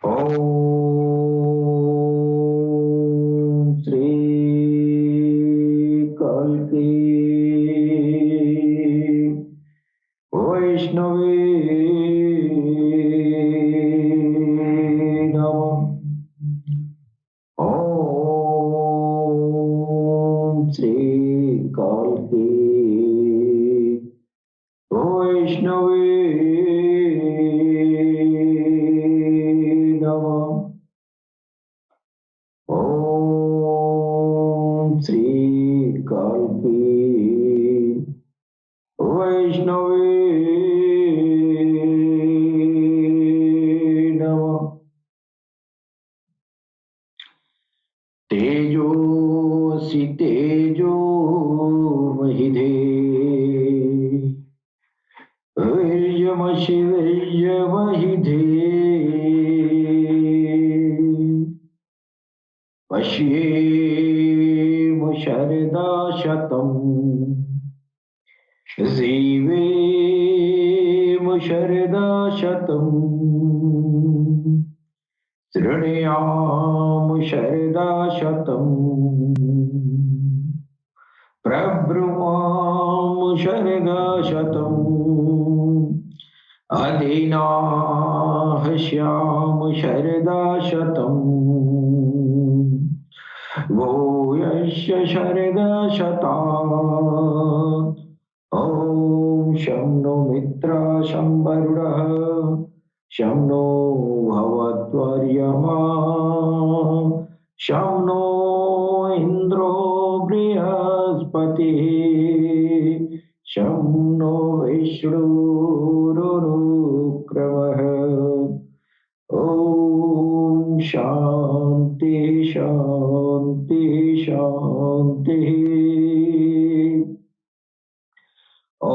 ओम श्री कल्की वैष्णवे नमः। ओम श्री कल्की वैष्णवे नमः। ओम श्री कल्की वैष्णवे नमः। तेजोसि तेजो महिधे वीर्यमसि वीर्यमहिधे पश्येम शरदा शतम् जीवेम शरदा शतम् शृणुयाम शरदा शतम् प्रब्रह्माम शरदा शतम् अधिनाहस्याम शरदा शतम् भूयस्य शरदा शतात्। ॐ शं नो मित्रा शं वरुणः शं नो भवद्वर्यमा शं नो इन्द्रो बृहस्पतिः शं नो विष्णुरुक्रमः। ॐ शान्ति शान्ति शान्तिः। ॐ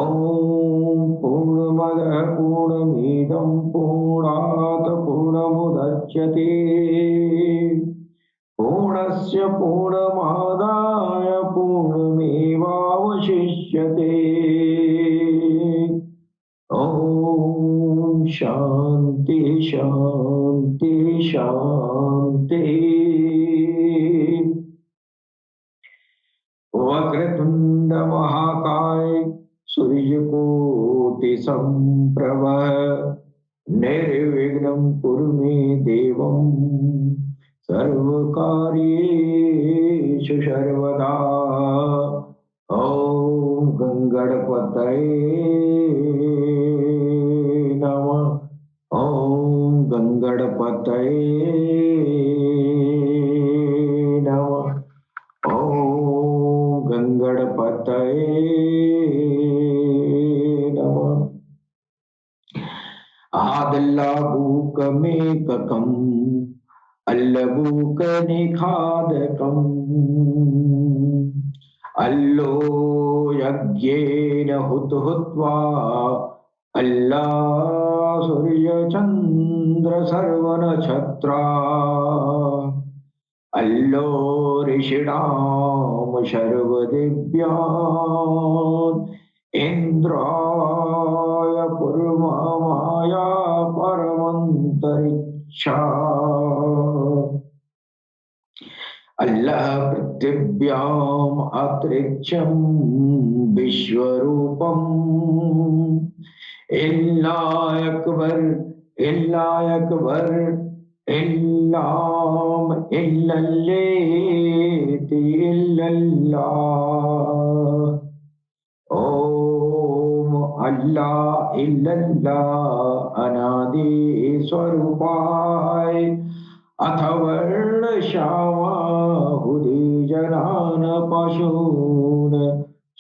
पूर्णमदः पूर्णमिदं पूर्णात् पूर्णमुदच्यते पूर्णस्य पूर्णमादाय पूर्णमेवावशिष्यते। ॐ शान्ति शान्ति शान्तिः। वक्रतुण्ड महाकाय सूर्यकोटि सम्प्रभ निर्विघ्नं कुरु मे देवं सर्वकार्येषु सर्वदा। ॐ गङ्गणपतये नमः। ॐ गङ्गणपतये नमः। ॐ गङ्गणपतये नमः। आदल्लाबूकमेककम् अल्लबूकनिखादकम् अल्लो यज्ञेन हुत्वा अल्ला सूर्यचन्द्र सर्वनक्षत्रा अल्लो ऋषीणां सर्वदिव्यान् इन्द्राय पूर्वमाया परमन्तरिक्षा अल्लाह पृथिव्याम् अन्तरिक्षं विश्वरूपम् इल्लाह अकबर इल्लाम इल्लल्लेति इल्लल्लाह। ओम अल्लाह इल्लल्लाह अनादि स्वरूपाय अथवर्ण श्यामाहुदि जनान पशून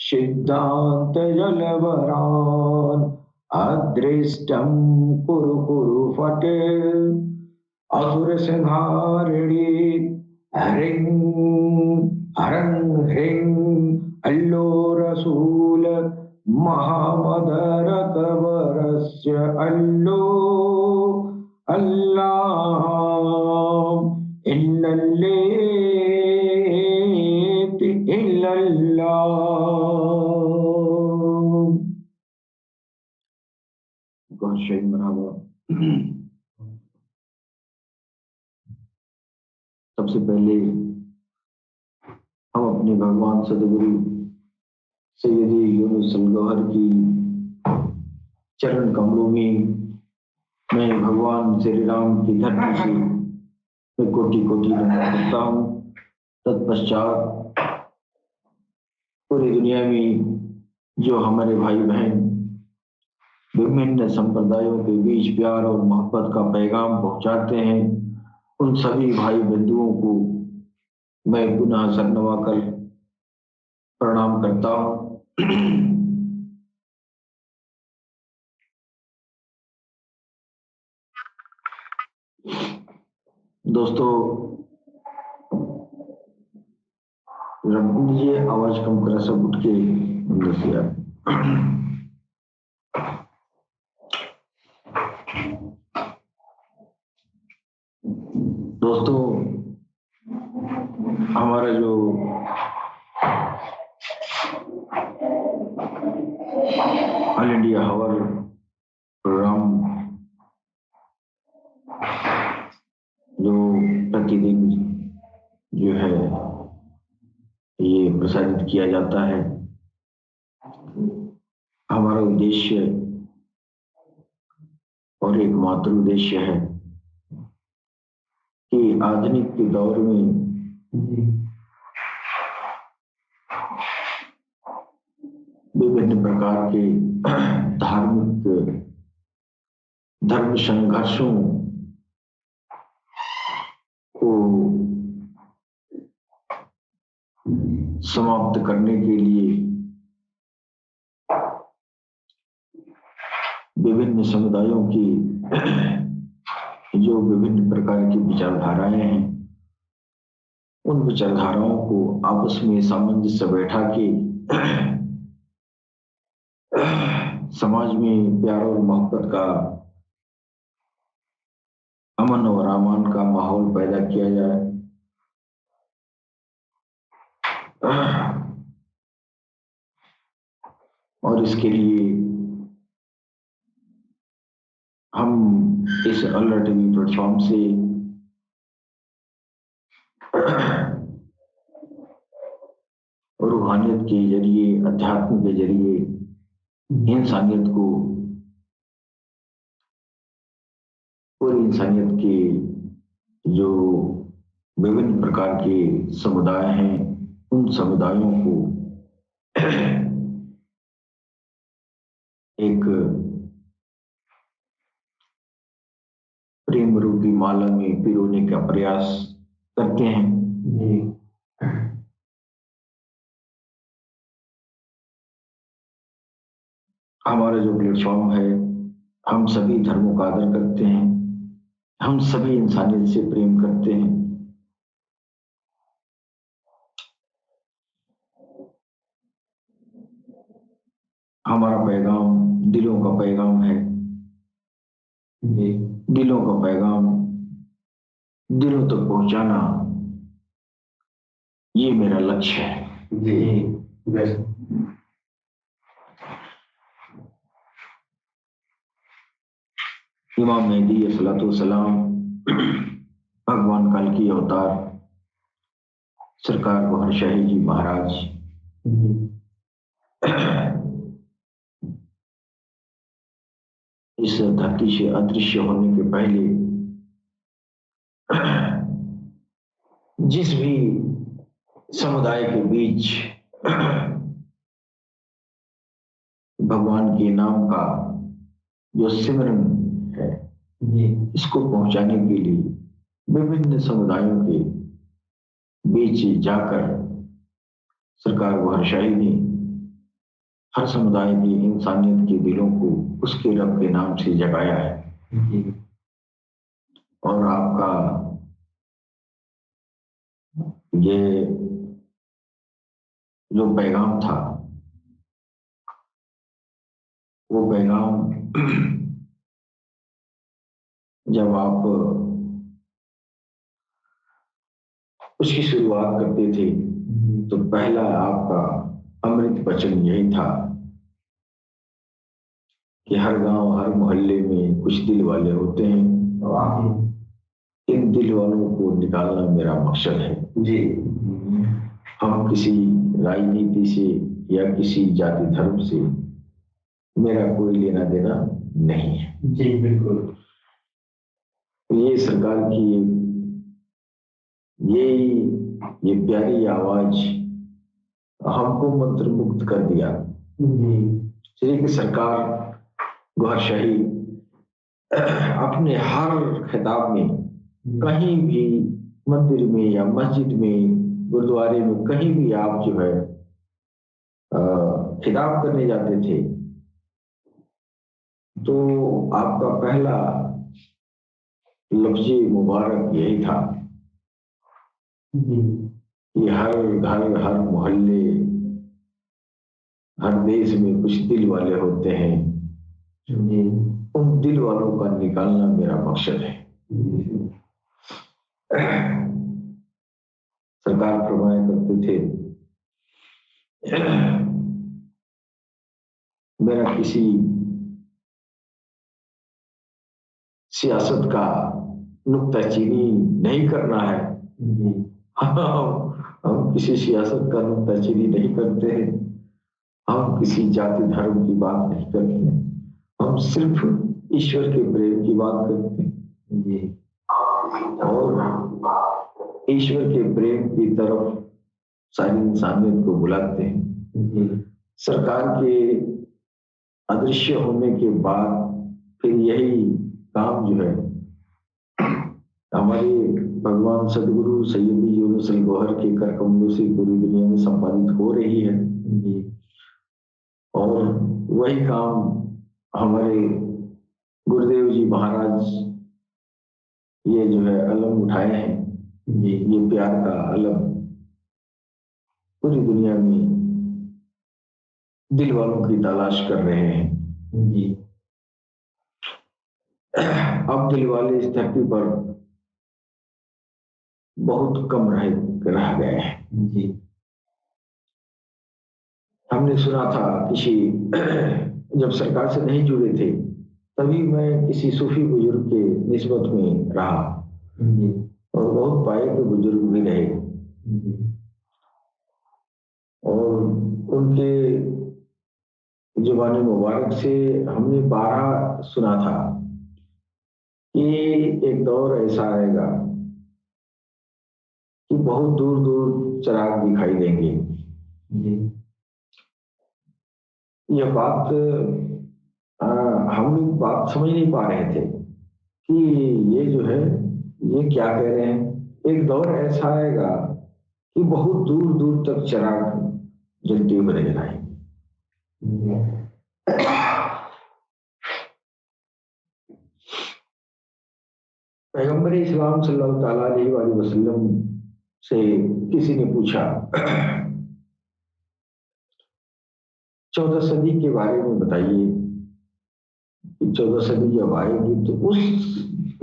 सिद्धांत जलवरान अदृष्टं कुरु कुरु फटे असुर संहारिणी हरिं हरं ह्रीं अल्लो रसूल महामदर कबरस्य अल्लो अल्लाह इल्लल्लेति इल्लल्लाह। हर्षई मनावा। सबसे पहले हम अपने भगवान सदगुरु सैयदी यूनुस अल गौहर की चरण कमलों में मैं भगवान श्री राम की धरती से मैं कोटि कोटि नमन करता हूँ। तत्पश्चात पूरी दुनिया में जो हमारे भाई बहन विभिन्न संप्रदायों के बीच प्यार और मोहब्बत का पैगाम पहुंचाते हैं, उन सभी भाई बंधुओं को मैं पुनः सर नवाकर प्रणाम करता हूँ। दोस्तों, ये आवाज कम करा, सब उठ के अंदर से आए। दोस्तों, हमारा जो ऑल इंडिया हवर प्रोग्राम जो प्रतिदिन जो है ये प्रसारित किया जाता है, हमारा उद्देश्य और एकमात्र उद्देश्य है कि आधुनिक के दौर में विभिन्न प्रकार के धार्मिक धर्म संघर्षों को समाप्त करने के लिए विभिन्न समुदायों की जो विभिन्न प्रकार की विचारधाराएं हैं, उन विचारधाराओं को आपस में सामंजस्य बैठा के समाज में प्यार और मोहब्बत का, अमन और अमान का माहौल पैदा किया जाए। और इसके लिए हम इस अलर्ट टीवी प्लेटफॉर्म से रूहानियत के जरिए, अध्यात्म के जरिए इंसानियत को, पूरी इंसानियत के जो विभिन्न प्रकार के समुदाय हैं, उन समुदायों को एक प्रेम रूपी माला में पिरोने का प्रयास करते हैं। हमारा जो प्लेटफॉर्म है, हम सभी धर्मों का आदर करते हैं, हम सभी इंसानियत से प्रेम करते हैं। हमारा पैगाम दिलों का पैगाम है। दिलों का पैगाम दिलों तक पहुंचाना, ये मेरा लक्ष्य है। इमाम मेहदी अस्सलाम भगवान काल की अवतार सरकार गौहर शाही जी महाराज इस धरती से अदृश्य होने के पहले जिस भी समुदाय के बीच भगवान के नाम का जो सिमरन है, इसको पहुंचाने के लिए विभिन्न समुदायों के बीच जाकर सरकार गौहर शाही ने हर समुदाय की इंसानियत के दिलों को उसके रब के नाम से जगाया है। और आपका ये जो पैगाम था, वो पैगाम जब आप उसकी शुरुआत करते थे तो पहला आपका अमृत वचन यही था कि हर गांव हर मोहल्ले में कुछ दिल वाले होते हैं। इन दिल वालों को निकालना मेरा मकसद है जी। हम किसी राजनीति से या किसी जाति धर्म से मेरा कोई लेना देना नहीं है जी। बिल्कुल, ये सरकार की ये प्यारी आवाज हमको मंत्र मुक्त कर दिया जी कि सरकार गुहारशाही अपने हर खिताब में कहीं भी मंदिर में या मस्जिद में गुरुद्वारे में कहीं भी आप जो है खिताब करने जाते थे तो आपका पहला लफ्ज़ मुबारक यही था कि हर घर हर मोहल्ले हर देश में कुछ दिल वाले होते हैं, उन दिल वालों का निकालना मेरा मकसद है। सरकार फरमाया करते थे मेरा किसी सियासत का नुक्ताचीनी नहीं करना है। हम किसी सियासत का नुक्ताचीनी नहीं करते हैं, हम किसी जाति धर्म की बात नहीं करते हैं, हम सिर्फ ईश्वर के प्रेम की बात करते हैं और ईश्वर के प्रेम की तरफ सारी इंसानियत को बुलाते हैं। सरकार के अदृश्य होने के बाद फिर यही काम जो है हमारे भगवान सदगुरु सैयदी यूनुस अल गौहर के कर कमलों से पूरी दुनिया में संपादित हो रही है और वही काम हमारे गुरुदेव जी महाराज ये जो है अलम उठाए हैं ये प्यार का अलम पूरी दुनिया में दिल वालों की तलाश कर रहे हैं जी। अब दिल वाले इस धरती पर बहुत कम रह गए हैं जी। हमने सुना था किसी जब सरकार से नहीं जुड़े थे तभी मैं किसी सूफी बुजुर्ग के निस्बत में रहा और बहुत पाए के बुजुर्ग भी रहे और उनके जुबानी मुबारक से हमने 12 सुना था कि एक दौर ऐसा आएगा कि बहुत दूर दूर चिराग दिखाई देंगे। यह बात हम लोग बात समझ नहीं पा रहे थे कि ये जो है ये क्या कह रहे हैं। एक दौर ऐसा आएगा कि बहुत दूर दूर तक चिराग जलते हुए नजर आएंगे। पैगंबर इस्लाम सल्लल्लाहु अलैहि वसल्लम से किसी ने पूछा 14 सदी के बारे में बताइए कि 14 सदी जब आएगी तो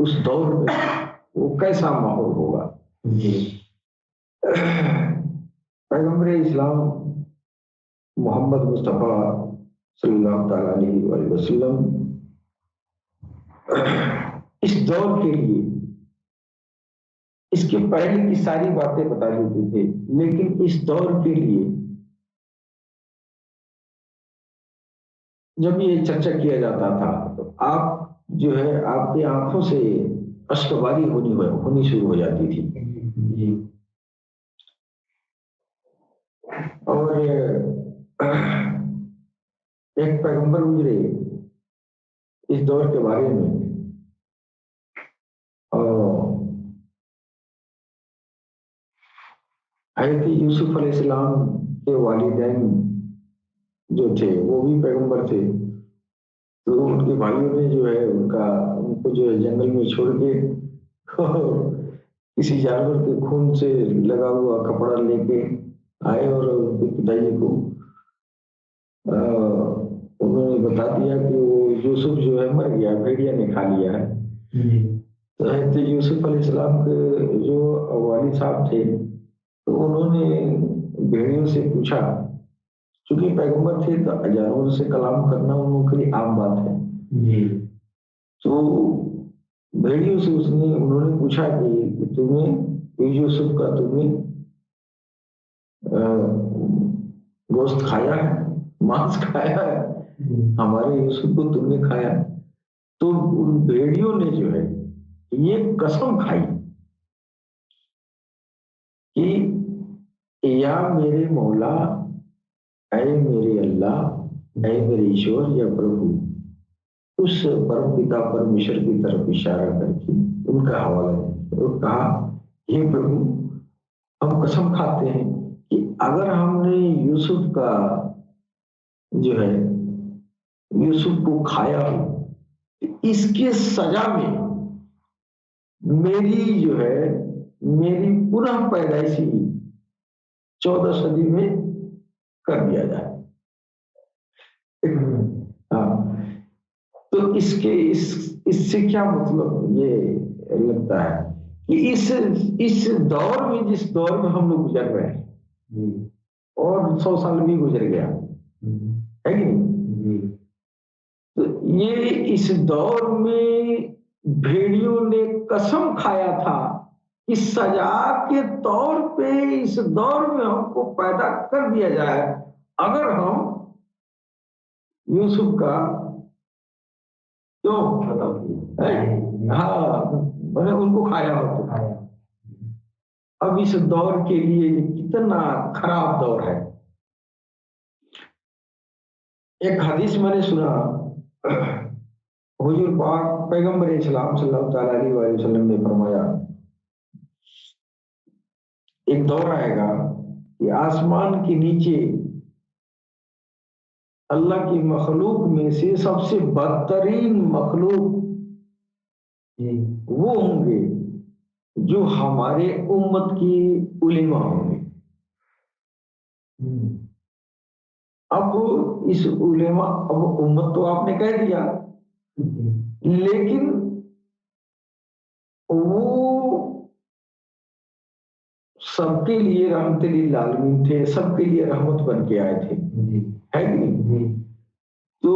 उस दौर में वो कैसा माहौल होगा। पैगंबर इस्लाम मोहम्मद मुस्तफा सल्लल्लाहु अलैहि वसल्लम इस दौर के लिए इसके पहले की सारी बातें बता देते थे, लेकिन इस दौर के लिए जब ये चर्चा किया जाता था तो आप जो है आपकी आंखों से अश्कबारी होनी शुरू हो जाती थी। और एक पैगंबर गुजरे इस दौर के बारे में हज़रत यूसुफ अलैहिस्सलाम के वालिदैन जो थे वो भी पैगंबर थे, तो उनके भाइयों ने जो है उनको जो है जंगल में छोड़ के किसी जानवर के खून से लगा हुआ कपड़ा लेके आए और उनके पिताजी को उन्होंने बता दिया कि वो यूसुफ जो है मर गया, भेड़िया ने खा लिया है। तो हज़रत यूसुफ अलैहिस्सलाम के जो वालिद साहब थे तो उन्होंने भेड़ियों से पूछा, चूंकि पैगंबर थे तो जानवरों से कलाम करना उनके लिए आम बात है, तो भेड़ियों से उन्होंने पूछा कि तुम्हें यूसुफ का तुमने गोश्त खाया है, मांस खाया है, हमारे यूसुफ को तुमने खाया। तो उन भेड़ियों ने जो है ये कसम खाई कि या मेरे मौला, ऐ मेरे अल्लाह, ऐ मेरे ईश्वर या प्रभु, उस परम पिता परमेश्वर की तरफ इशारा करके उनका हवाला दिया और कहा, हे प्रभु, हम कसम खाते हैं कि अगर हमने यूसुफ का जो है यूसुफ को खाया हो, इसके सजा में मेरी जो है मेरी पुनः पैदाइशी 14 सदी में कर दिया जाए। हाँ, तो इससे क्या मतलब ये लगता है कि इस दौर में, जिस दौर में हम लोग गुजर रहे हैं, और 100 साल भी गुजर गया है कि नहीं, तो ये इस दौर में भेड़ियों ने कसम खाया था कि सजा के तौर पे इस दौर में हमको पैदा कर दिया जाए अगर हम यूसुफ का क्यों मैंने उनको खाया हो तो खाया। अब इस दौर के लिए कितना खराब दौर है। एक हदीस मैंने सुना, हुजूर पाक पैगंबर इस्लाम सल्लल्लाहु अलैहि वसल्लम ने फरमाया, एक दौर आएगा कि आसमान के नीचे अल्लाह की मखलूक में से सबसे बदतरीन मखलूक वो होंगे जो हमारे उम्मत की उलेमा होंगे। अब इस उलेमा, अब उम्मत तो आपने कह दिया, लेकिन वो सबके लिए रहमत लिल आलमीन थे, सबके लिए रहमत बन के आए थे, है कि नहीं? तो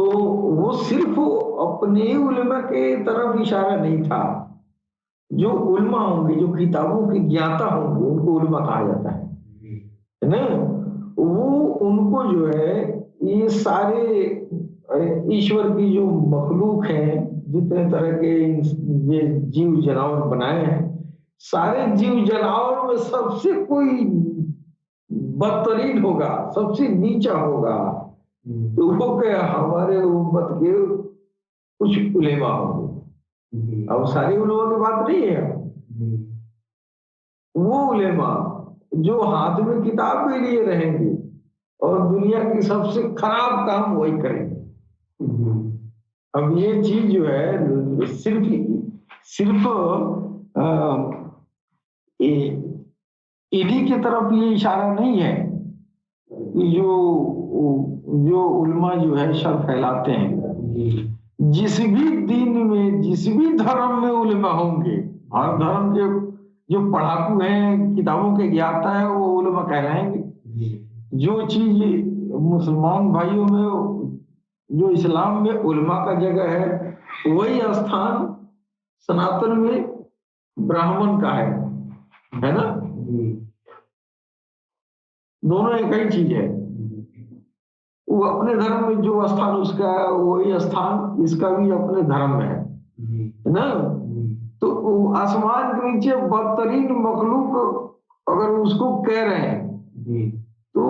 वो सिर्फ अपने उलमा के तरफ इशारा नहीं था। जो उलमा होंगे, जो किताबों के ज्ञाता होंगे, उनको उलमा कहा जाता है ना। वो उनको जो है ये सारे ईश्वर की जो मखलूक हैं, जितने तरह के ये जीव जानवर बनाए हैं, सारे जीव जानवर में सबसे कोई बदतरीन होगा, सबसे नीचा होगा, तो वो क्या हमारे उम्मत के कुछ उलेमा होंगे। अब सारी उलेमा की बात नहीं है, वो उलेमा जो हाथ में किताब भी लिए रहेंगे और दुनिया की सबसे खराब काम वही करेंगे। अब ये चीज जो है सिर्फ इन्हीं की तरफ ये इशारा नहीं है कि जो उल्मा जो है शर फैलाते हैं। जिस भी दीन में, जिस भी धर्म में उल्मा होंगे, और धर्म के जो पढ़ाकू हैं, किताबों के ज्ञाता है, वो उल्मा कहलाएंगे। जो चीज मुसलमान भाइयों में, जो इस्लाम में उल्मा का जगह है, वही स्थान सनातन में ब्राह्मण का है ना। दोनों एक ही चीज है। वो अपने धर्म में जो स्थान उसका है, वही स्थान इसका भी अपने धर्म में है ना। तो आसमान के नीचे बदतरीन मखलूक अगर उसको कह रहे हैं, तो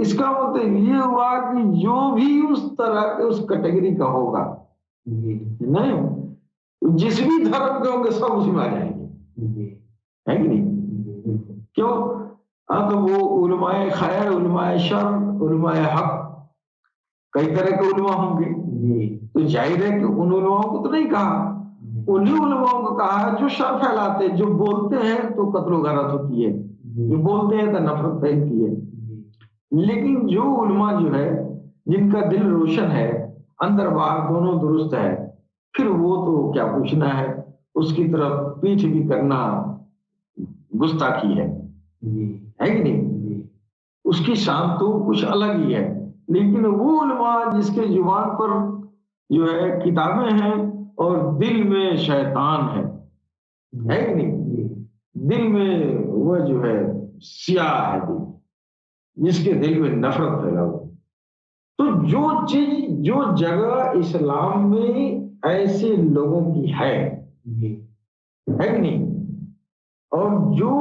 इसका मतलब ये हुआ कि जो भी उस तरह के उस कैटेगरी का होगा, नहीं, जिस भी धर्म के होंगे सब उसमें आ जाएंगे, है कि नहीं? क्यों? तो वो उलमाए खैर, उलमाए शर, उलमाए हक, कई तरह के उलमा होंगे। तो जाहिर है कि उन उलमाओं को तो नहीं कहा, उन्हीं उलमाओं को कहा जो शर फैलाते, जो बोलते हैं तो कत्ल गारत होती है, जो बोलते हैं तो नफरत फैलती है। लेकिन जो उलमा जो है, जिनका दिल रोशन है, अंदर बाहर दोनों दुरुस्त है, फिर वो तो क्या पूछना है, उसकी तरफ पीठ भी करना गुस्ताखी है कि नहीं? उसकी शान तो कुछ अलग ही है। लेकिन वो उलमा जिसके जुबान पर जो है किताबें हैं और दिल में शैतान है कि नहीं? दिल में वो जो है सियाह है दिल, जिसके दिल में नफरत फैला हुआ। तो जो चीज, जो जगह इस्लाम में ऐसे लोगों की है कि नहीं, और जो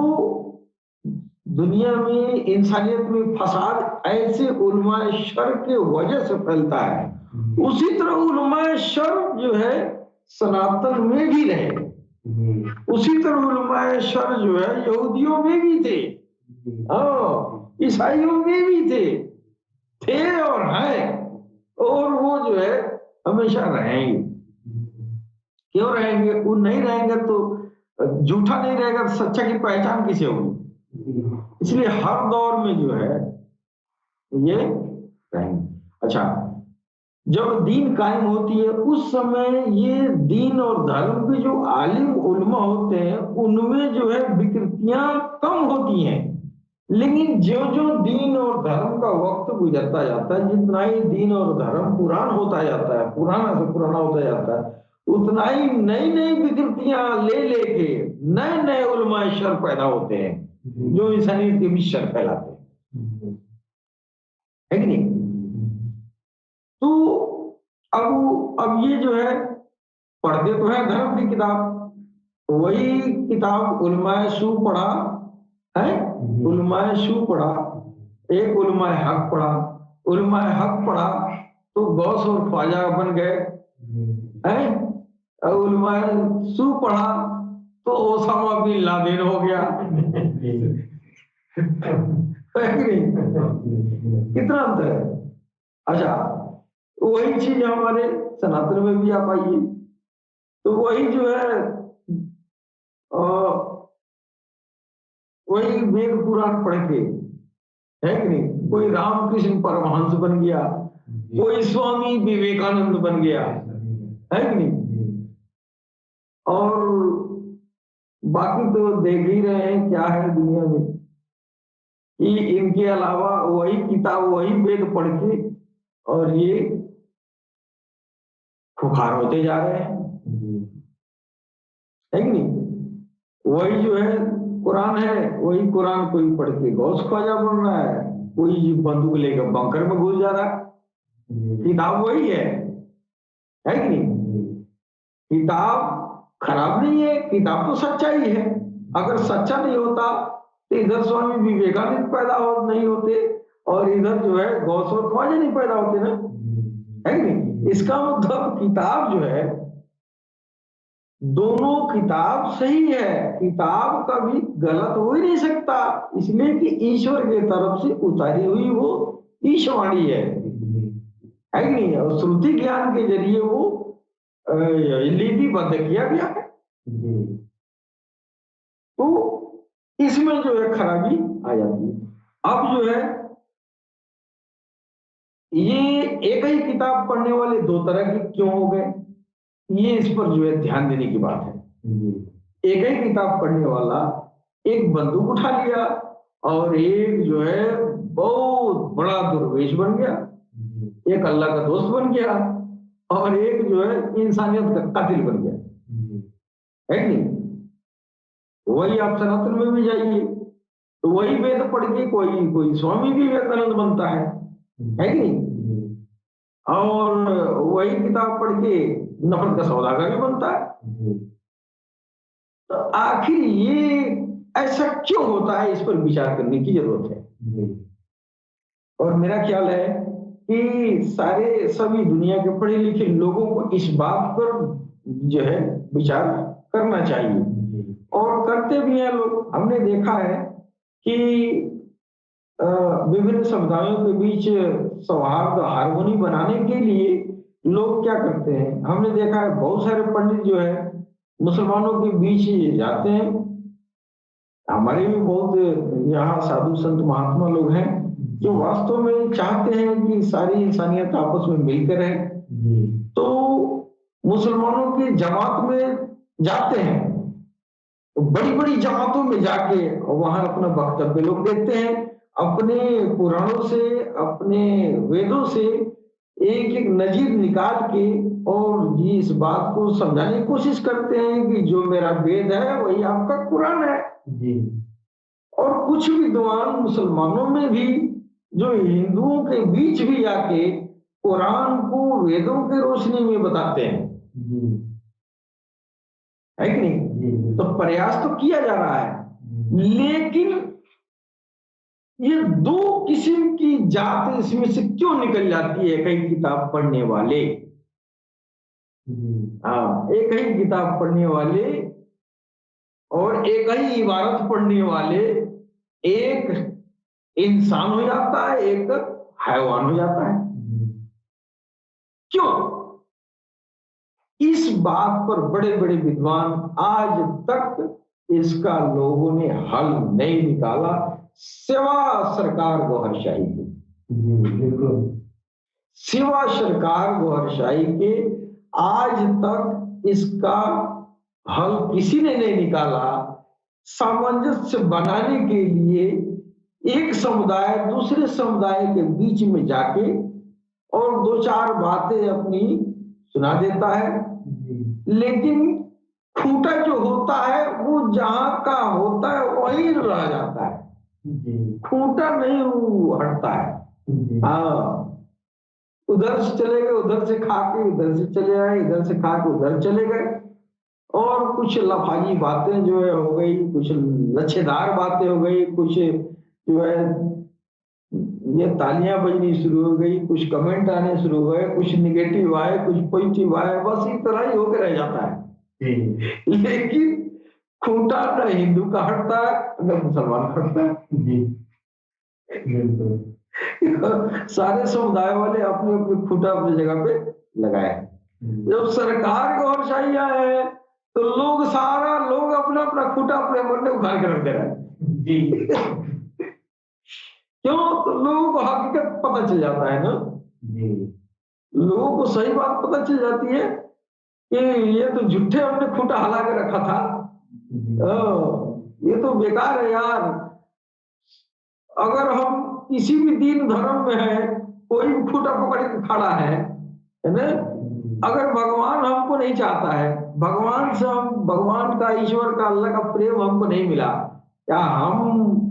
दुनिया में इंसानियत में फसाद ऐसे उलमाए शर के वजह से फैलता है, उसी तरह उलमाए शर जो है सनातन में भी रहे। उसी तरह उलमाए शर जो है यहूदियों में भी थे, ईसाइयों में भी थे और हैं, और वो जो है हमेशा रहेंगे। क्यों रहेंगे? वो नहीं रहेंगे तो झूठा नहीं रहेगा तो सच्चा की पहचान किसे होगी? इसलिए हर दौर में जो है ये रहेंगे। अच्छा, जब दीन कायम होती है उस समय ये दीन और धर्म के जो आलिम उलमा होते हैं उनमें जो है विकृतियां कम होती हैं, लेकिन जो जो दीन और धर्म का वक्त गुजरता जाता है, जितना ही दीन और धर्म पुरान होता जाता है, पुराना से पुराना होता जाता है, उतना ही नई नई विकृतियां ले लेके नए नए उलमाए शर पैदा होते हैं जो इंसानियत के बीच शर फैलाते हैं, है कि नहीं? तो अब ये जो है पढ़ते तो है धर्म की किताब, वही किताब उलमाए सू पढ़ा है, उलमाए सू पढ़ा, एक उलमाए हक पढ़ा, उलमाए हक पढ़ा तो गौस और ख्वाजा बन गए हैं, और उलमाए सू पढ़ा तो ओसामा बिन लादेन हो गया। है कि नहीं? कितना अंतर है। अच्छा, वही चीज हमारे सनातन में भी आ पाई है। तो वही जो है वही वेद पुराण पढ़ के, है कि नहीं, कोई रामकृष्ण परमहंस बन गया, कोई स्वामी विवेकानंद बन गया, है कि नहीं? और बाकी तो देख ही रहे हैं क्या है दुनिया में कि इनके अलावा वही किताब, वही वेद पढ़ के और ये खुखार होते जा रहे हैं, है कि नहीं? वही जो है कुरान है, वही कुरान कोई पढ़ के गौस ख्वाजा बन रहा है, कोई बंदूक लेकर बंकर में घुस जा रहा है। किताब वही है कि नहीं? किताब खराब नहीं है, किताब तो सच्चाई है। अगर सच्चा नहीं होता तो इधर स्वामी विवेकानंद पैदा नहीं होते और इधर जो है गौस और ख्वाजा नहीं पैदा होते ना, है कि नहीं? इसका मतलब किताब जो है, दोनों किताब सही है, किताब कभी गलत हो ही नहीं सकता, इसलिए कि ईश्वर की तरफ से उतारी हुई वो ईशवाणी है कि नहीं? और श्रुति ज्ञान के जरिए वो लिपिबद्ध किया गया है। तो इसमें जो है खराबी आ जाती है। अब जो है ये एक ही किताब पढ़ने वाले दो तरह के क्यों हो गए, ये इस पर जो है ध्यान देने की बात है। एक ही किताब पढ़ने वाला एक बंदूक उठा लिया और एक जो है बहुत बड़ा दुर्वेश बन गया, एक अल्लाह का दोस्त बन गया और एक जो है इंसानियत का कातिल बन गया, है कि नहीं? वही आप सनातन में भी जाइए तो वही वेद पढ़ के कोई कोई स्वामी विवेकानंद बनता है कि नहीं? और वही किताब पढ़ के नफरत का सौदागर भी बनता है। तो आखिर ये ऐसा क्यों होता है, इस पर विचार करने की जरूरत है। और मेरा ख्याल है कि सारे सभी दुनिया के पढ़े लिखे लोगों को इस बात पर जो है विचार करना चाहिए और करते भी हैं लोग। हमने देखा है कि विभिन्न समुदायों के बीच सौहार्द हार्मोनी बनाने के लिए लोग क्या करते हैं, हमने देखा है बहुत सारे पंडित जो है मुसलमानों के बीच जाते हैं। हमारे भी बहुत यहाँ साधु संत महात्मा लोग हैं जो वास्तव में चाहते हैं कि सारी इंसानियत आपस में मिलकर रहे, तो मुसलमानों की जमात में जाते हैं, बड़ी बड़ी जमातों में जाके वहां अपना वक्तव्य लोग देते हैं, अपने पुराणों से, अपने वेदों से एक एक नजीर निकाल के और ये इस बात को समझाने की कोशिश करते हैं कि जो मेरा वेद है वही आपका कुरान है जी। और कुछ विद्वान मुसलमानों में भी जो हिंदुओं के बीच भी आके कुरान को वेदों के रोशनी में बताते हैं जी। है कि नहीं जी। तो प्रयास तो किया जा रहा है लेकिन ये दो किस्म की जात इसमें से क्यों निकल जाती है कई किताब पढ़ने वाले हाँ एक ही किताब पढ़ने वाले और एक ही इबारत पढ़ने वाले एक इंसान हो जाता है एक हैवान हो जाता है क्यों इस बात पर बड़े बड़े विद्वान आज तक इसका लोगों ने हल नहीं निकाला सिवा सरकार गौहरशाही के बिल्कुल सिवा सरकार गौहरशाही के आज तक इसका हल किसी ने नहीं निकाला सामंजस्य बनाने के लिए एक समुदाय दूसरे समुदाय के बीच में जाके और दो चार बातें अपनी सुना देता है लेकिन खूंटा जो होता है वो जहां का होता है वहीं रह जाता है खूंटा नहीं हटता है हाँ उधर से चले गए उधर से खा के इधर से चले आए इधर से खा के उधर चले गए और कुछ लफाजी बातें जो है हो गई कुछ लच्छेदार बातें हो गई कुछ जो है ये तालियां बजनी शुरू हो गई कुछ कमेंट आने शुरू हो गए कुछ निगेटिव आए कुछ पॉजिटिव आए बस इस तरह ही होकर रह जाता है लेकिन खूंटा न हिंदू का हटता है न मुसलमान का हटता है सारे समुदाय वाले अपने अपने खूंटा अपनी जगह पे लगाए जब सरकार गौरशाही है तो लोग सारा लोग अपना अपना खूंटा अपने मुंडे उखाड़ के रख दे रहे हैं क्यों तो लोगों को हकीकत पता चल जाता है ना जी लोगों को सही बात पता चल जाती है कि ये तो झूठे हमने खूंटा हला के रखा था ये तो बेकार है यार अगर हम किसी भी दीन धर्म में है कोई भी खूंटा पकड़ के खड़ा है ना अगर भगवान हमको नहीं चाहता है भगवान से हम भगवान का ईश्वर का अल्लाह का प्रेम हमको नहीं मिला क्या हम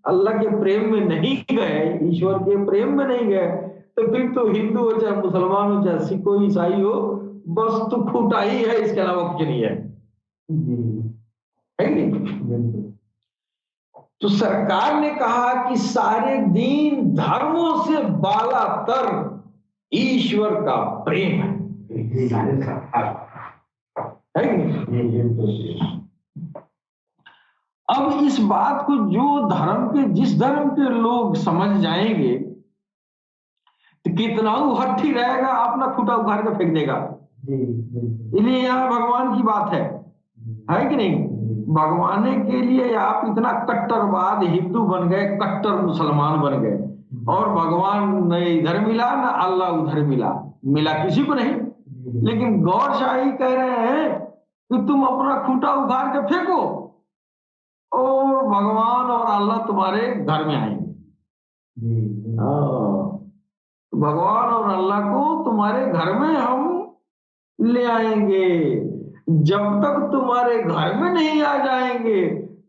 अल्लाह के प्रेम में नहीं गए ईश्वर के प्रेम में नहीं गए तो फिर तो हिंदू हो चाहे मुसलमान हो चाहे सिख हो ईसाई हो बस तो खूंटा ही है इसके अलावा कुछ नहीं है नहीं तो सरकार ने कहा कि सारे दीन धर्मों से बालातर ईश्वर का प्रेम है अब इस बात को जो धर्म के जिस धर्म के लोग समझ जाएंगे तो कितना हट्ठी रहेगा अपना खूंटा उखाड़ के फेंक देगा इसलिए यहाँ भगवान की बात है कि नहीं भगवान के लिए आप इतना कट्टरवाद हिंदू बन गए कट्टर मुसलमान बन गए और भगवान न इधर मिला न अल्लाह उधर मिला किसी को नहीं लेकिन गौरशाही कह रहे हैं कि तुम अपना खूंटा उखाड़ के फेंको और भगवान और अल्लाह तुम्हारे घर में आएंगे भगवान और अल्लाह को तुम्हारे घर में हम ले आएंगे जब तक तुम्हारे घर में नहीं आ जाएंगे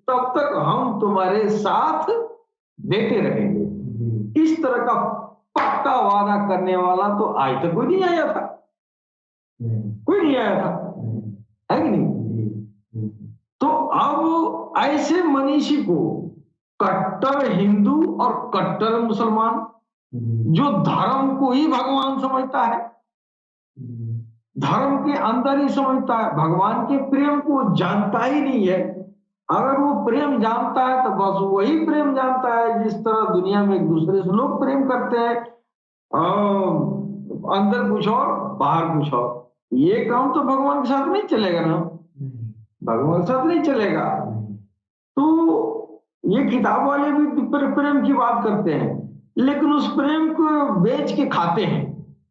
तब तक हम तुम्हारे साथ देते रहेंगे इस तरह का पक्का वादा करने वाला तो आज तक कोई नहीं आया था कोई नहीं आया था है कि नहीं तो अब ऐसे मनीषी को कट्टर हिंदू और कट्टर मुसलमान जो धर्म को ही भगवान समझता है धर्म के अंदर ही समझता है भगवान के प्रेम को जानता ही नहीं है अगर वो प्रेम जानता है तो बस वही प्रेम जानता है जिस तरह दुनिया में एक दूसरे से लोग प्रेम करते हैं अंदर कुछ और बाहर कुछ और ये काम तो भगवान के साथ नहीं चलेगा ना भगवान के साथ नहीं चलेगा तो ये किताब वाले भी प्रेम की बात करते हैं लेकिन उस प्रेम को बेच के खाते हैं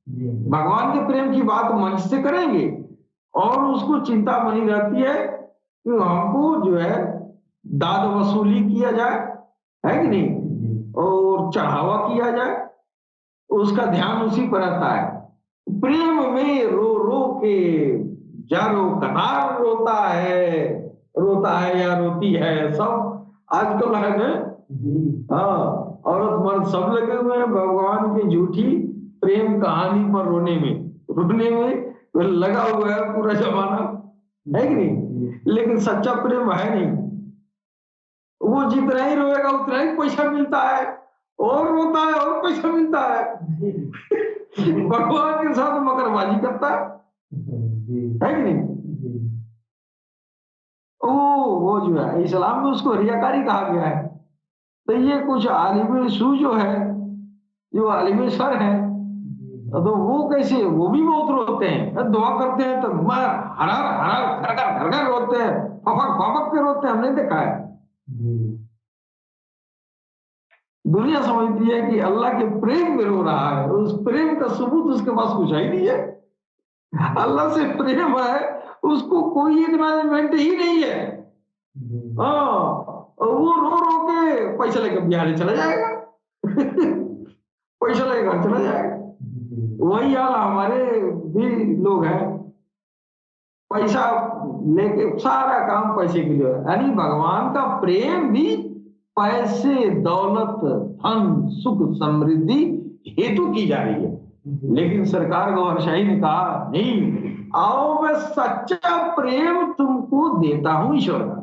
भगवान के प्रेम की बात मंच से करेंगे और उसको चिंता बनी रहती है कि हमको जो है दाद वसूली किया जाए है कि नहीं और चढ़ावा किया जाए उसका ध्यान उसी पर रहता है प्रेम में रो रो के जारो कनार रोता है या रोती है, सब आजकल है ना। हाँ, औरत मर्द सब लगे हुए हैं भगवान की झूठी प्रेम कहानी पर रोने में तो लगा हुआ है पूरा जमाना, है कि नहीं? लेकिन सच्चा प्रेम है नहीं। वो जितना ही रोएगा उतना ही पैसा मिलता है, और रोता है और पैसा मिलता है। भगवान के साथ मकरबाजी करता है कि नहीं? वो जो है इस्लाम में उसको रियाकारी कहा गया है। तो ये कुछ आलिम सू जो है, जो आलिम सर है, तो वो कैसे, वो भी बहुत रोते हैं, दुआ करते हैं तो मर हरार हरार घर घर रोते हैं, फपक के रोते हैं, हमने देखा है। दुनिया समझती है कि अल्लाह के प्रेम में रो रहा है, उस प्रेम का सबूत उसके पास कुछ ही नहीं है। अल्लाह से प्रेम है, उसको कोई एक्नॉलेजमेंट ही नहीं है। हाँ, वो रो रो के पैसा लेकर बिहार चला जाएगा। पैसा लेकर चला जाएगा। वही हाल हमारे भी लोग हैं, पैसा लेके सारा काम पैसे के लिए, यानी भगवान का प्रेम भी पैसे दौलत धन सुख समृद्धि हेतु की जा रही है। लेकिन सरकार गौरशाही ने कहा नहीं, आओ मैं सच्चा प्रेम तुमको देता हूं ईश्वर का,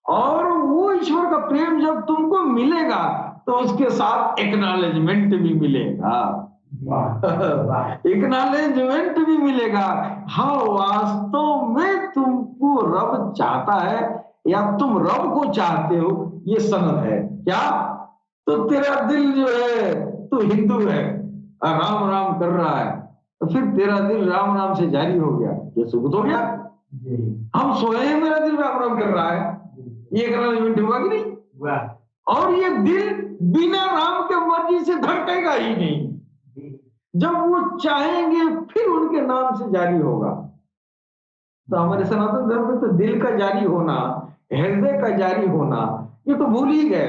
और वो ईश्वर का प्रेम जब तुमको मिलेगा तो उसके साथ एक्नॉलेजमेंट भी मिलेगा, एक्नॉलेजमेंट भी मिलेगा। हाँ, वास्तव में तुमको रब चाहता है या तुम रब को चाहते हो, ये सनद है क्या? तो तेरा दिल जो है, तू हिंदू है, राम राम कर रहा है, तो फिर तेरा दिल राम राम से जारी हो गया, ये सुबुत हो गया। हम सोए हैं, मेरा दिल राम राम कर रहा है, ये एक्नॉलेजमेंट हुआ कि नहीं? और ये दिल बिना राम के मर्जी से धड़केगा ही नहीं, जब वो चाहेंगे फिर उनके नाम से जारी होगा। तो हमारे सनातन धर्म में तो दिल का जारी होना, हृदय का जारी होना, ये तो भूल ही गए।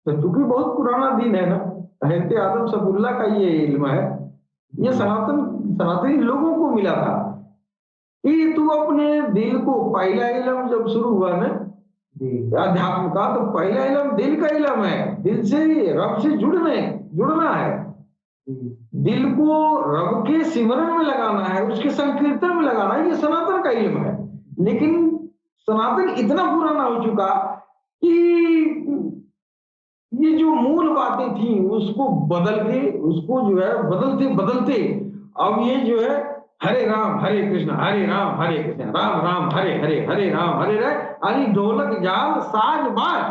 तो चूंकि बहुत पुराना दिन है ना, हजरत आदम सफुल्ला का ये इल्म है, ये सनातनी लोगों को मिला था कि तू अपने दिल को, पहला इल्म जब शुरू हुआ ना अध्यात्म का, तो पहला इल्म दिल का इल्म है, दिल से रब से जुड़ना है, दिल को रब के सिमरन में लगाना है, उसके संकीर्तन में लगाना है, ये सनातन का इल्म है। लेकिन सनातन इतना पुराना हो चुका कि ये जो मूल बातें थी उसको बदल के, उसको जो है बदलते अब ये जो है हरे राम हरे कृष्ण हरे राम हरे कृष्ण राम राम हरे हरे हरे राम हरे हरे, यानी ढोलक झाल साज बाज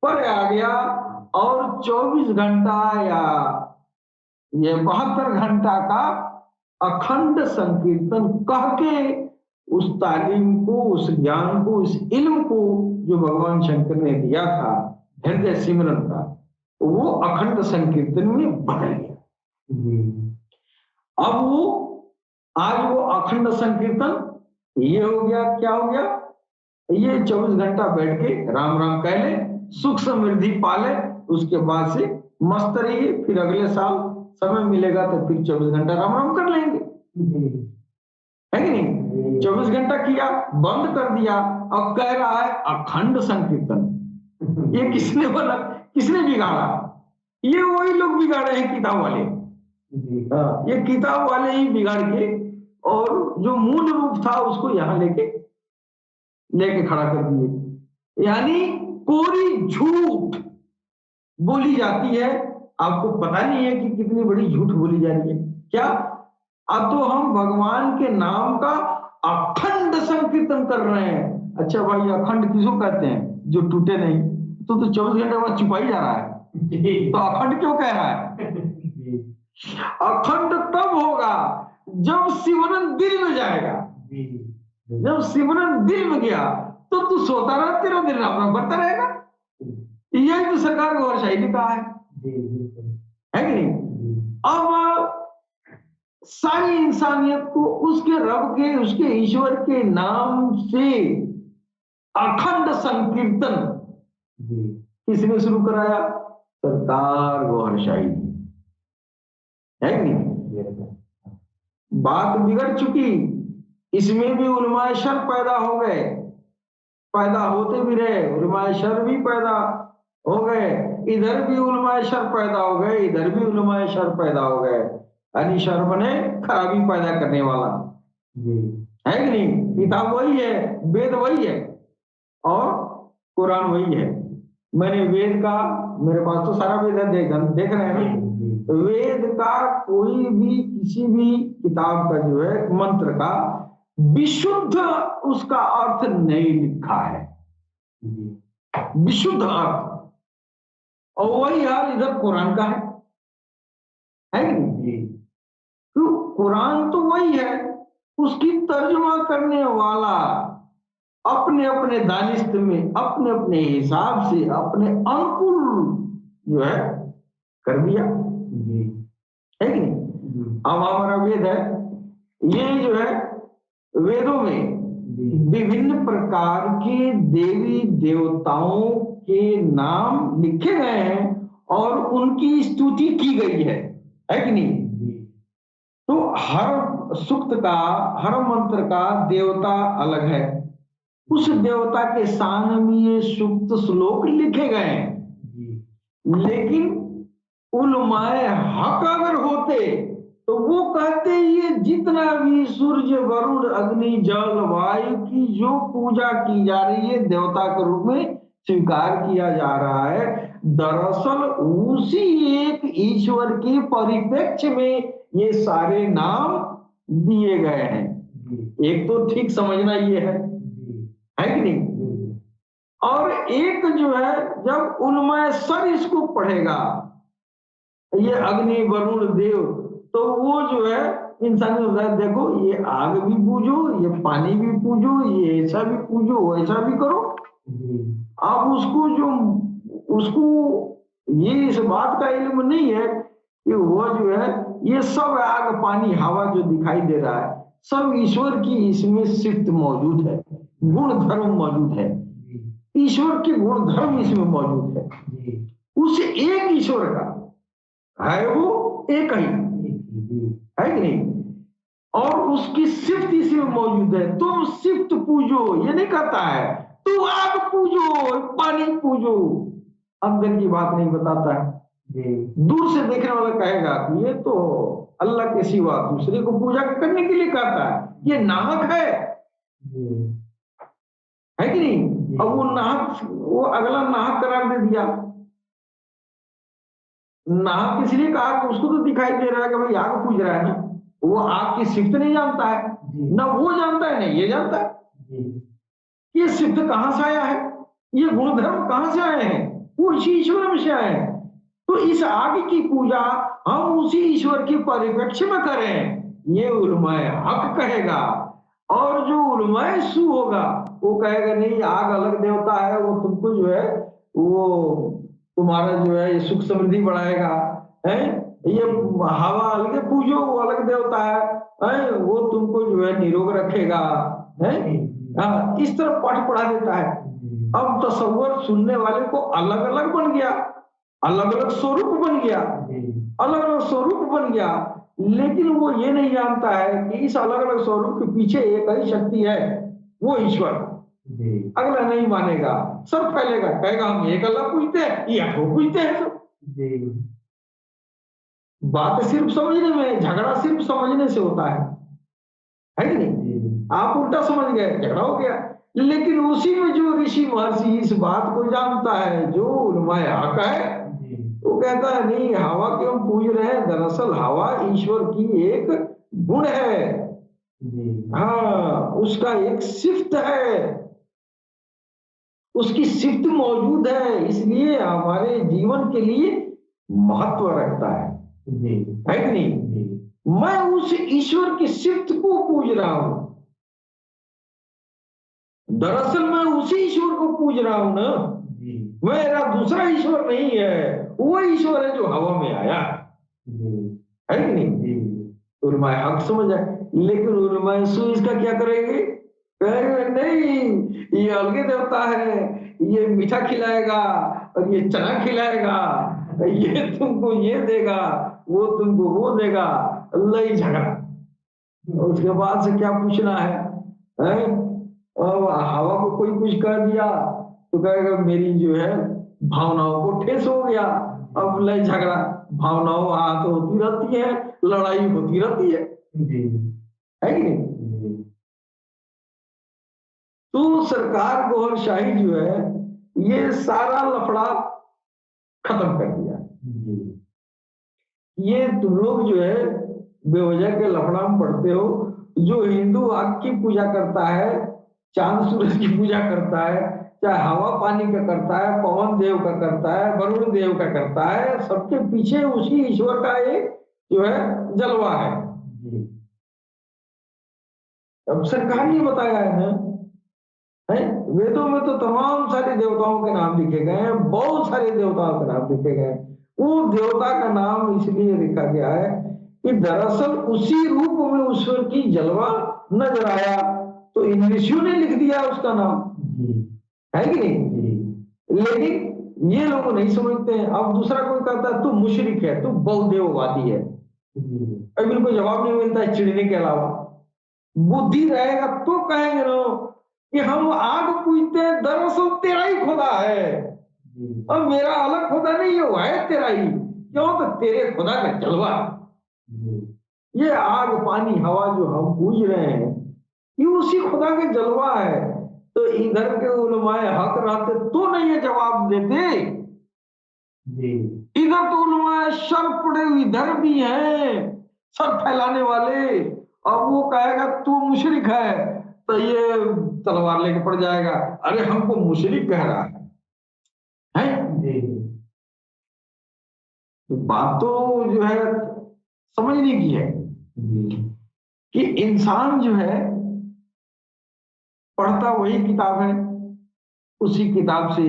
पर आ गया। और 24 घंटा या ये 72 घंटा का अखंड संकीर्तन कह के उस तालीम को, उस ज्ञान को, उस इल्म को जो भगवान शंकर ने दिया था हृदय सिमरन का, वो अखंड संकीर्तन में बदल गया। अब आज वो अखंड संकीर्तन ये हो गया, क्या हो गया? ये 24 घंटा बैठ के राम राम कह ले, सुख समृद्धि पाले, उसके बाद से मस्त रहिए, फिर अगले साल समय मिलेगा तो फिर 24 घंटा राम राम कर लेंगे, है कि नहीं? 24 घंटा किया, बंद कर दिया, अब कह रहा है अखंड संकीर्तन। ये किसने बिगाड़ा? ये वही लोग बिगाड़े हैं, किताब वाले। ये किताब वाले ही बिगाड़ के, और जो मूल रूप था उसको यहां लेके खड़ा कर दिए। यानी कोरी झूठ बोली जाती है, आपको पता नहीं है कि कितनी बड़ी झूठ बोली जा रही है। क्या? अब तो हम भगवान के नाम का अखंड संकीर्तन कर रहे हैं। अच्छा भाई, अखंड किसको कहते हैं? जो टूटे नहीं। तो 24 घंटे बाद छुपाई जा रहा है, तो अखंड क्यों कह रहा है? अखंड तब होगा जब सिमरन दिल में जाएगा। जब सिमरन दिल में गया तो तू सोता रहा, तेरा दिल राम राम बढ़ता रहेगा। यही तो सरकार को वर्षाई ने कहा है कि नहीं? अब सारी इंसानियत को उसके रब के, उसके ईश्वर के नाम से अखंड संकीर्तन किसने शुरू कराया? सरकार गौरशाही। है कि नहीं? बात बिगड़ चुकी, इसमें भी उलमाए शर पैदा हो गए, पैदा होते भी रहे, उलमाए शर भी पैदा हो गए, इधर भी उलमाए शर पैदा हो गए, इधर भी उलमाए शर पैदा हो गए। यानी शर बने खराबी पैदा करने वाला, है कि नहीं? किताब वही है, वेद वही है और कुरान वही है। मैंने वेद का, मेरे पास तो सारा वेद है, देख रहे हैं ना, वेद का कोई भी किसी भी किताब का जो है मंत्र का विशुद्ध उसका अर्थ नहीं लिखा है, विशुद्ध अर्थ। और वही हाल इधर कुरान का है कि नहीं? तो कुरान तो वही है, उसकी तर्जुमा करने वाला अपने अपने दानिस्त में अपने अपने हिसाब से अपने अनुकूल जो है कर दिया, है कि नहीं? अब हमारा वेद है, ये जो है वेदों में विभिन्न प्रकार के देवी देवताओं के नाम लिखे गए हैं और उनकी स्तुति की गई है कि नहीं? तो हर सूक्त का, हर मंत्र का देवता अलग है, उस देवता के शान में ये सूक्त श्लोक लिखे गए हैं। लेकिन उलमाए हक अगर होते तो वो कहते ये जितना भी सूर्य वरुण अग्नि जल वायु की जो पूजा की जा रही है देवता के रूप में स्वीकार किया जा रहा है, दरअसल उसी एक ईश्वर के परिप्रेक्ष्य में ये सारे नाम दिए गए हैं। एक तो ठीक समझना ये है कि नहीं? और एक जो है जब उलमाए सर इसको पढ़ेगा, ये अग्नि वरुण देव, तो वो जो है इंसान देखो ये आग भी पूजो, ये पानी भी पूजो, ये ऐसा भी पूजो, वैसा भी करो। अब उसको जो उसको ये इस बात का इल्म नहीं है कि वो जो है ये सब आग पानी हवा जो दिखाई दे रहा है सब ईश्वर की इसमें सिफ्त मौजूद है, गुण धर्म मौजूद है, ईश्वर के गुण धर्म इसमें मौजूद है। उस एक ईश्वर का है, वो एक ही है कि नहीं? और उसकी सिफ्त इसमें मौजूद है। तुम सिफ्त पूजो ये नहीं कहता है, तू आग पूजो पानी पूजो, अंदर की बात नहीं बताता है। दूर से देखने वाला कहेगा कि ये तो अल्लाह के सिवा दूसरे को पूजा करने के लिए कहता है, ये नाहक है कि नहीं? अब वो नाहक, वो अगला नाहक करार दे दिया। नाहक इसलिए कहा कि उसको तो दिखाई दे रहा है कि भाई आग पूज रहा है ना, वो आग की सिफ्त नहीं जानता है, ना वो जानता है ना ये जानता है। ये सिफ्त कहां से आया है, ये गुणधर्म कहां से आए हैं, वो इसी ईश्वर में से आए हैं। तो इस आग की पूजा हम उसी ईश्वर के परिप्रेक्ष्य में करें, ये उलमाए हक कहेगा। और जो उलमाए सू होगा वो कहेगा नहीं आग अलग देवता है, वो तुमको जो है वो तुम्हारा जो है ये सुख समृद्धि बढ़ाएगा, है ये हवा अलग पूजो वो अलग देवता है, वो तुमको जो है निरोग रखेगा, है इस तरह पाठ पढ़ा देता है। अब तसव्वुर सुनने वाले को अलग अलग बन गया, अलग अलग स्वरूप बन गया, अलग अलग स्वरूप बन गया, लेकिन वो ये नहीं जानता है कि इस अलग अलग स्वरूप के पीछे एक ही शक्ति है, वो ईश्वर। अगला नहीं मानेगा, सब फैलेगा, कहेगा हम एक अल्लाह पूजते हैं, ये आपको पूजते हैं सब। बात सिर्फ समझने में, झगड़ा सिर्फ समझने से होता है कि नहीं? आप उल्टा समझ गए, झगड़ा हो गया। लेकिन उसी में जो ऋषि महर्षि इस बात को जानता है, जो उलमाए हक है, वो कहता है नहीं हवा क्यों पूज रहे हैं, दरअसल हवा ईश्वर की एक गुण है, हाँ उसका एक सिफ्त है, उसकी सिफ्त मौजूद है, इसलिए हमारे जीवन के लिए महत्व रखता है कि नहीं? मैं उस ईश्वर की सिफ्त को पूज रहा हूं, दरअसल मैं उसी ईश्वर को पूज रहा हूं ना, मेरा दूसरा ईश्वर नहीं है, वो ईश्वर है जो हवा में आया है कि नहीं? उलमाए हक समझ आए, लेकिन उलमाए सू इसका क्या करेंगे? कहेंगे नहीं ये अलगे देवता है, ये मीठा खिलाएगा और ये चना खिलाएगा, ये तुमको ये देगा वो तुमको वो देगा, लई झगड़ा। उसके बाद से क्या पूछना है, हैं? और हवा को कोई कुछ कह दिया तो कहेगा मेरी जो है भावनाओं को ठेस हो गया। अब लय झगड़ा, भावनाओं हाथ होती रहती है, लड़ाई होती रहती है कि नहीं? तो सरकार गौरशाही जो है ये सारा लफड़ा खत्म कर दिया। ये तुम लोग जो है बेवजह के लफड़ा में पड़ते हो। जो हिंदू आग की पूजा करता है, चांद सूरज की पूजा करता है, चाहे हवा पानी का करता है, पवन देव का करता है, वरुण देव का करता है, सबके पीछे उसी ईश्वर का एक जो है जलवा है। अब सरकार ने बताया है वेदों में तो तमाम सारे देवताओं के नाम लिखे गए हैं, बहुत सारे देवताओं के नाम लिखे गए हैं। वो देवता का नाम इसलिए लिखा गया है कि दरअसल उसी रूप में ईश्वर की जलवा नजर आया, तो इन ऋषियों ने लिख दिया उसका नाम, है कि नहीं? लेकिन ये लोग नहीं समझते हैं। अब दूसरा कोई कहता है तू मुशरिक है, तू बहुदेववादी है, अभी इनको जवाब नहीं मिलता है चिढ़ने के अलावा। बुद्धि रहेगा तो कहेंगे ना कि हम आग पूजते हैं, दरअसल तेरा ही खुदा है और मेरा अलग खुदा नहीं है तेरा ही। क्यों? तो तेरे खुदा का जलवा। ये आग पानी हवा जो हम पूज रहे हैं ये उसी खुदा के जलवा है। तो इधर के उलमाए हक रहते तो नहीं ये जवाब देते। इधर तो उलमाए शर पड़े हुए इधर भी हैं, सर फैलाने वाले, और वो कहेगा तू मुशरिक है तो ये तलवार लेके पड़ जाएगा, अरे हमको मुशरिक कह रहा है। तो बात तो जो है समझने की है कि इंसान जो है पढ़ता वही किताब है, उसी किताब से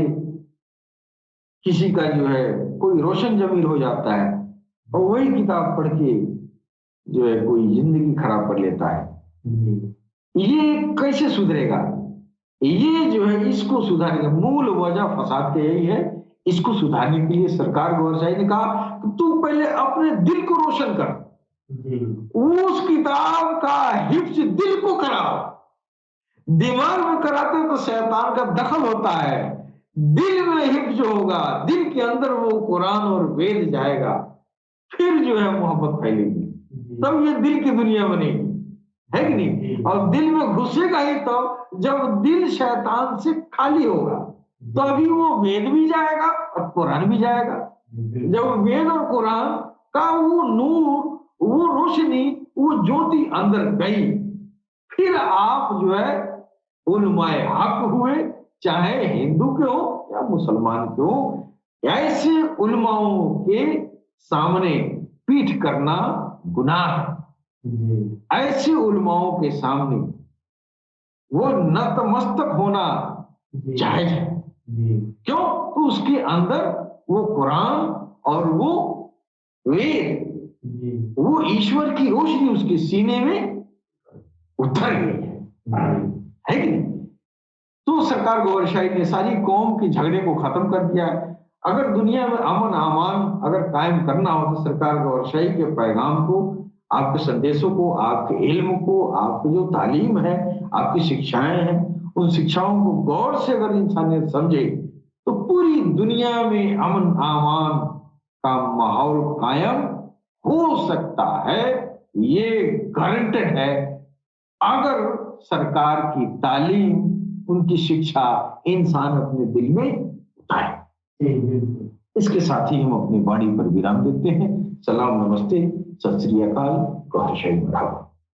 किसी का जो है कोई रोशन जमीर हो जाता है और वही किताब पढ़ के जो है कोई जिंदगी खराब कर लेता है। ये कैसे सुधरेगा? ये जो है इसको सुधारने मूल वजह फसाद के यही है। इसको सुधारने के लिए सरकार गौरशाही ने कहा तू पहले अपने दिल को रोशन कर, उस किताब का हिफ्ज दिल को कराओ। दिमाग में कराते तो शैतान का दखल होता है, दिल में हिफ्ज होगा, दिल के अंदर वो कुरान और वेद जाएगा, फिर जो है मोहब्बत फैलेगी, तब ये दिल की दुनिया बनेगी, है कि नहीं? और दिल में घुसेगा ही तब जब दिल शैतान से खाली होगा, तो अभी वो वेद भी जाएगा और कुरान भी जाएगा। जब वेद और कुरान का वो नूर, वो रोशनी, वो ज्योति अंदर गई, फिर आप जो है उलमाए हक हुए, चाहे हिंदू के हो या मुसलमान के हो। ऐसे उलमाओं के सामने पीठ करना गुनाह है। ऐसे उलमाओं के सामने वो नतमस्तक होना जायज है। क्यों? तो उसके अंदर वो कुरान और वो वेद, वो ईश्वर की रोशनी उसके सीने में उतर गई है कि नहीं? तो सरकार गौरशाही ने सारी कौम के झगड़े को खत्म कर दिया है। अगर दुनिया में अमन अमान अगर कायम करना हो तो सरकार गौरशाही के पैगाम को, आपके संदेशों को, आपके इल्म को, आपकी जो तालीम है, आपकी शिक्षाएं हैं, उन शिक्षाओं को गौर से अगर इंसानियत समझे तो पूरी दुनिया में अमन अमान का माहौल कायम हो सकता है। ये गारंटेड है अगर सरकार की तालीम, उनकी शिक्षा इंसान अपने दिल में उतारे। इसके साथ ही हम अपनी वाणी पर विराम देते हैं। सलाम, नमस्ते, सत श्री अकाल, गौरशाही मरहबा।